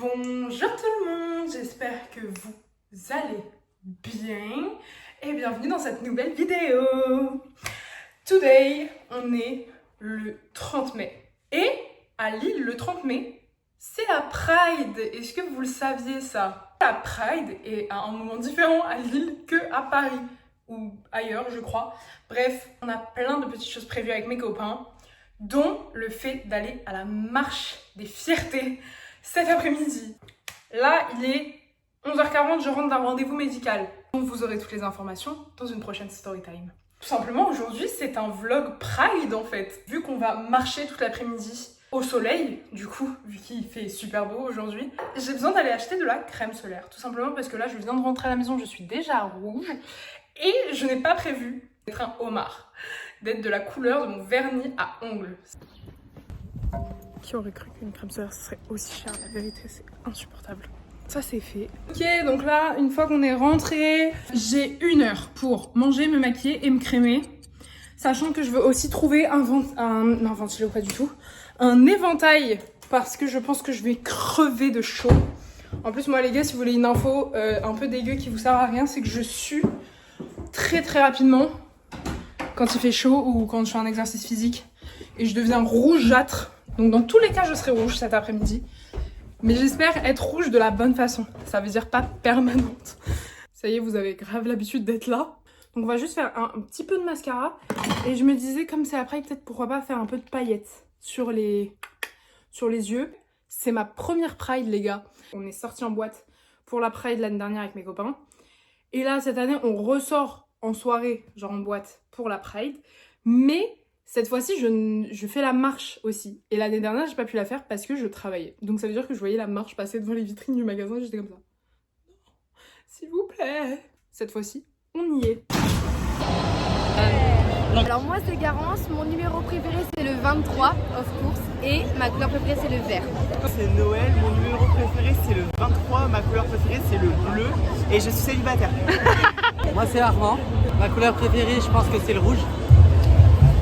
Bonjour tout le monde, j'espère que vous allez bien et bienvenue dans cette nouvelle vidéo. Today, on est le 30 mai et à Lille, le 30 mai, c'est la Pride. Est-ce que vous le saviez ça? La Pride est à un moment différent à Lille qu'à Paris ou ailleurs, je crois. Bref, on a plein de petites choses prévues avec mes copains, dont le fait d'aller à la marche des fiertés cet après-midi. Là, il est 11h40, je rentre d'un rendez-vous médical. Donc vous aurez toutes les informations dans une prochaine story time. Tout simplement, aujourd'hui, c'est un vlog Pride en fait. Vu qu'on va marcher toute l'après-midi au soleil, du coup, vu qu'il fait super beau aujourd'hui, j'ai besoin d'aller acheter de la crème solaire. Tout simplement parce que là, je viens de rentrer à la maison, je suis déjà rouge. Et je n'ai pas prévu d'être un homard, d'être de la couleur de mon vernis à ongles. Qui aurait cru qu'une crème solaire serait aussi chère? La vérité, c'est insupportable. Ça, c'est fait. Ok, donc là, une fois qu'on est rentré, j'ai 1 heure pour manger, me maquiller et me crémer. Sachant que je veux aussi trouver un ventilo, pas du tout. Un éventail, parce que je pense que je vais crever de chaud. En plus, moi, les gars, si vous voulez une info un peu dégueu qui vous sert à rien, c'est que je sue très rapidement quand il fait chaud ou quand je fais un exercice physique. Et je deviens rougeâtre. Donc dans tous les cas, je serai rouge cet après-midi. Mais j'espère être rouge de la bonne façon. Ça veut dire pas permanente. Ça y est, vous avez grave l'habitude d'être là. Donc on va juste faire un petit peu de mascara. Et je me disais, comme c'est après, peut-être pourquoi pas faire un peu de paillettes sur les yeux. C'est ma première Pride, les gars. On est sortis en boîte pour la Pride l'année dernière avec mes copains. Et là, cette année, on ressort en soirée, genre en boîte, pour la Pride. Mais cette fois-ci, je fais la marche aussi. Et l'année dernière, j'ai pas pu la faire parce que je travaillais. Donc ça veut dire que je voyais la marche passer devant les vitrines du magasin et j'étais comme ça. S'il vous plaît. Cette fois-ci, on y est. Alors moi c'est Garance, mon numéro préféré c'est le 23, of course, et ma couleur préférée c'est le vert. C'est Noël, mon numéro préféré c'est le 23, ma couleur préférée c'est le bleu et je suis célibataire. Moi c'est Armand, ma couleur préférée je pense que c'est le rouge.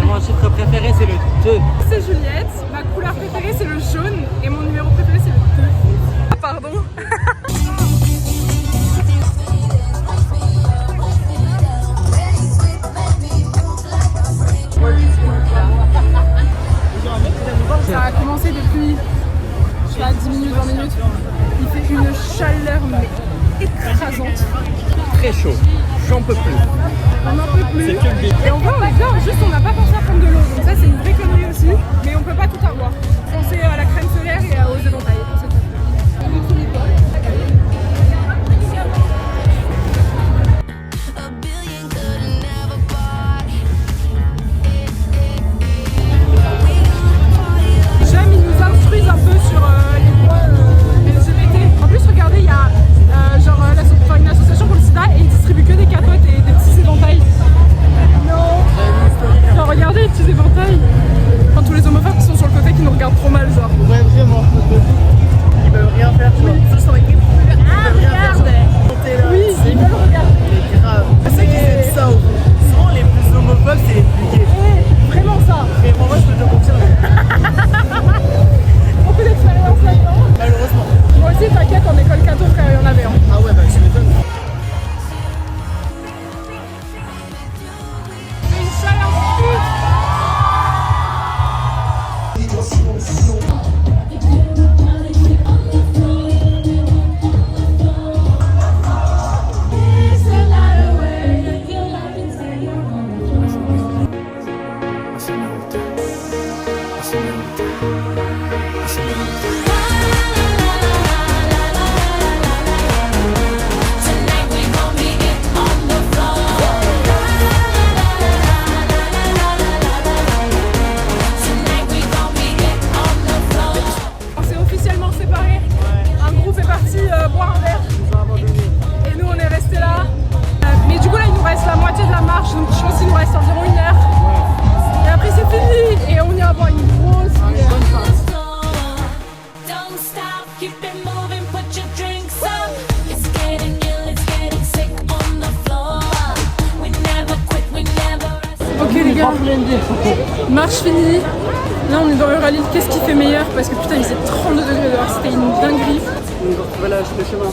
Et mon chiffre préféré c'est le 2. C'est Juliette, ma couleur préférée c'est le jaune et mon numéro préféré c'est le 2. Ah, pardon. Ça a commencé depuis, je sais pas, 10 minutes, 20 minutes. Il fait une chaleur mais écrasante. Très chaud, j'en peux plus. On n'en peut plus. Et on voit, on est bien, juste on n'a pas pensé à prendre de l'eau. Donc ça c'est une vraie connerie aussi. Mais on peut pas tout avoir. Pensez à la crème solaire et aux éventails. Marche finie. Là on est dans Euralille, qu'est-ce qui fait meilleur? Parce que putain il faisait 32 degrés dehors, c'était une dinguerie. On se retrouvait là, c'était chez moi.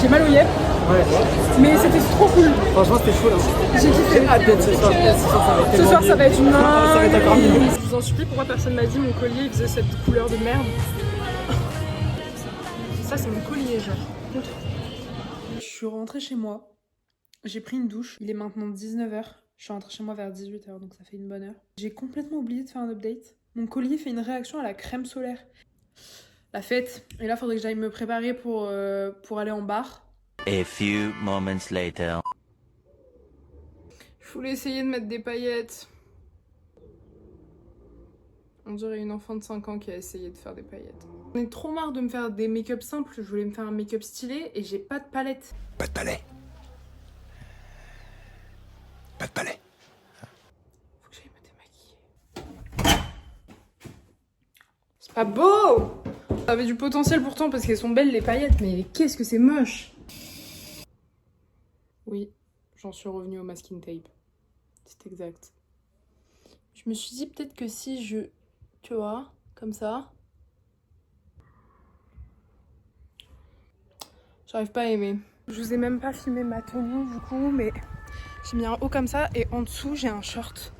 J'ai mal au yep, Ouais. mais c'était trop cool. Franchement, c'était chaud là. J'ai kiffé. Ah, peut-être ce soir, ça va être Ce soir, ça va être une Ça va être encore mieux. Je vous en supplie, pourquoi personne m'a dit mon collier il faisait cette couleur de merde. Ça, c'est mon collier, genre. Je suis rentrée chez moi. J'ai pris une douche. Il est maintenant 19h. Je suis rentrée chez moi vers 18h, donc ça fait une bonne heure. J'ai complètement oublié de faire un update. Mon collier fait une réaction à la crème solaire. La fête. Et là, faudrait que j'aille me préparer pour aller en bar. A few moments later. Je voulais essayer de mettre des paillettes. On dirait une enfant de 5 ans qui a essayé de faire des paillettes. J'en ai trop marre de me faire des make-up simples. Je voulais me faire un make-up stylé et j'ai pas de palette. Pas de palais. Pas de palais. Faut que j'aille me démaquiller. C'est pas beau! Ça avait du potentiel pourtant parce qu'elles sont belles les paillettes, mais qu'est-ce que c'est moche! Oui, j'en suis revenue au masking tape. C'est exact. Je me suis dit peut-être que si je... Tu vois, comme ça... J'arrive pas à aimer. Je vous ai même pas filmé ma tenue du coup, mais j'ai mis un haut comme ça et en dessous j'ai un short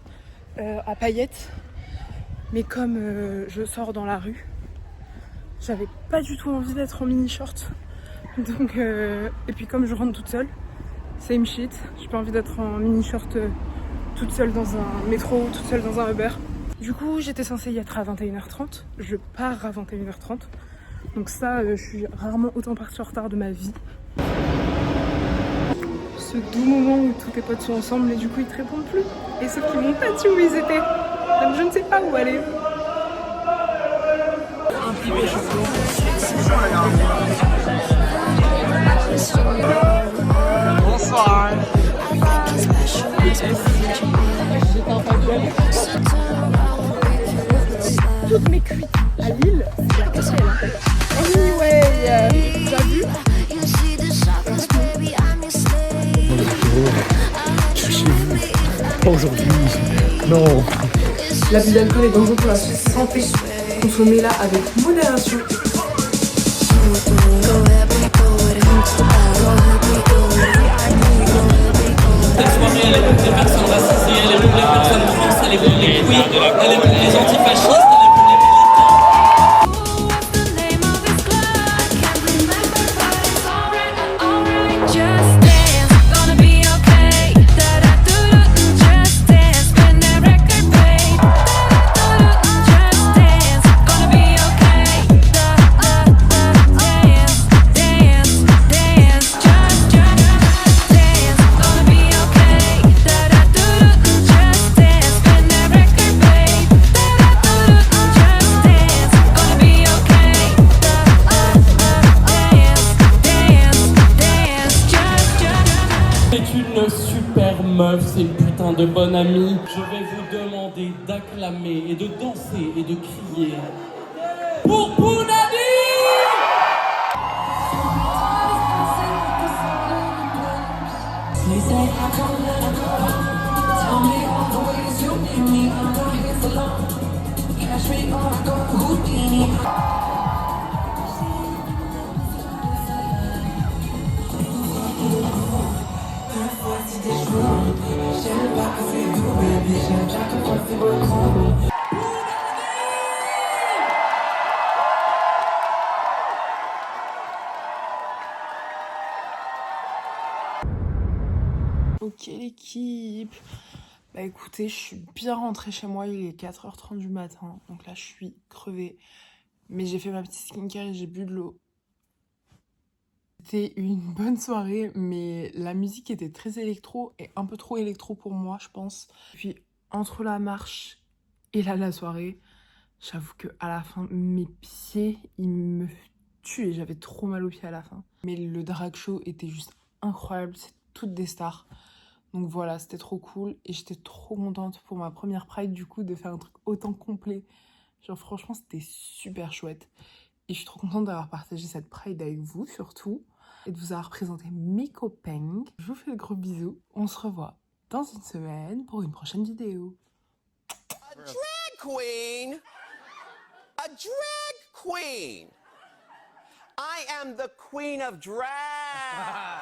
à paillettes. Mais comme je sors dans la rue, j'avais pas du tout envie d'être en mini short. Donc, et puis comme je rentre toute seule, same shit. J'ai pas envie d'être en mini short toute seule dans un métro, toute seule dans un Uber. Du coup, j'étais censée y être à 21h30. Je pars à 21h30. Donc ça, je suis rarement autant partie en retard de ma vie. Ce doux moment où tous tes potes sont ensemble et du coup ils te répondent plus. Et sauf qu'ils m'ont pas dit où ils étaient. Donc je ne sais pas où aller. Un petit peu chaud. Bonsoir. J'étais un papier. Toutes mes cuites à Lille, c'est la passerelle. Anyway, t'as vu? Pas aujourd'hui. Non. L'abus d'alcool est dangereux pour la santé. Consommez-la avec modération. Cette soirée, elle écoute les personnes racisées, elle écoute les personnes trans, elle écoute les queers, elle écoute les antifascistes. Meuf, c'est une putain de bonne amie. Je vais vous demander d'acclamer et de danser et de crier pour Bounadi. Ok l'équipe. Bah écoutez, je suis bien rentrée chez moi, il est 4h30 du matin. Donc là je suis crevée. Mais j'ai fait ma petite skincare et j'ai bu de l'eau. C'était une bonne soirée, mais la musique était très électro et un peu trop électro pour moi, je pense. Puis entre la marche et là la soirée, j'avoue que à la fin, mes pieds, ils me tuaient. J'avais trop mal aux pieds à la fin. Mais le drag show était juste incroyable, c'est toutes des stars. Donc voilà, c'était trop cool et j'étais trop contente pour ma première Pride du coup de faire un truc autant complet. Genre franchement, c'était super chouette. Et je suis trop contente d'avoir partagé cette Pride avec vous surtout. Et de vous avoir présenté mes copains. Je vous fais de gros bisous. On se revoit dans une semaine pour une prochaine vidéo. A drag queen. A drag queen. I am am the queen of drag.